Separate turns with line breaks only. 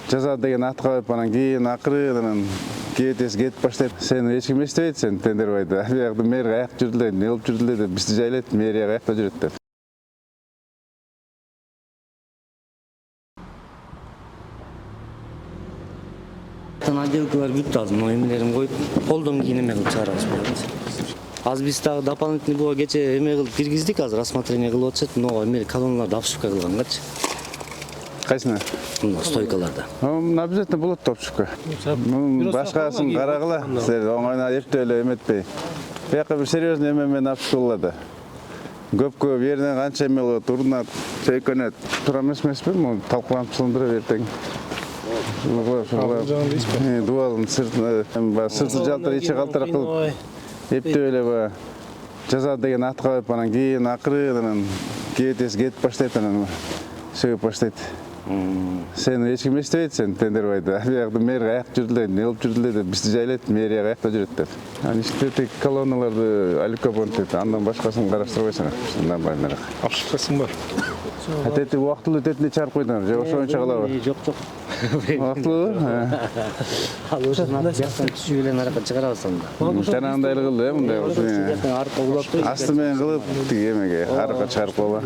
жаза деген ат коюп анан кийин акырын кетип баштайт. Сени эч ким эстебейт, сен Тендербайды. Биякта мэр каяк жүрдүлөр, эмне кылып жүрдүлөр деп бизди жайлайт, мэрия каякта жүрөт деп.
Отделкалар бүттү азыр, но эмелерин коюп, колдон кийин эме кылып чыгарабыз. Азыр биз дагы дополнительный буга кече эме кылып киргиздик, азыр рассмотрение кылып атышат, но эме колонналарды обшивка кылгангачы.
Кайсына?
Мына стойкаларда.
Обязательно болот обшивка. Башкасын карагыла, силер оңойна эптеп эле эметпей. Бияка бир серьезный эме менен обшивка кылады. Көп жерден канча эме болот, урунат, чөйкөнөт. Туура эмеспи? Муну талкаланып сындыра бертең. Дуалын сырты жалтыр ичи калтырак кылып эптеп эле жаза деген ат коюп анан кийин акырын кетип баштайт, анан чыгып баштайт. Сени эч ким эстебейт, сен Тендербайды. Биякта мэр каяк жүрдүлөр, эмне кылып жүрдүлөр деп бизди жайлайт, мэрия каякта жүрөт деп. Анан иште колонналарды алюкабонт дейт, андан башкасын караштырбайсың. Нормальныраак.
Обшивкасың бар.
Атети убактылуу өтөтүнө чыгарып койдуңар, же ошончо калабы?
Жок.
Убактылуу?
Ал ошону жактан түшүп эле наракка чыгарабыз анда.
Жанагындай эле кылды, мындай
Арка улап
асты менен кылып, тиги эмеге аракка чыгарып койгула.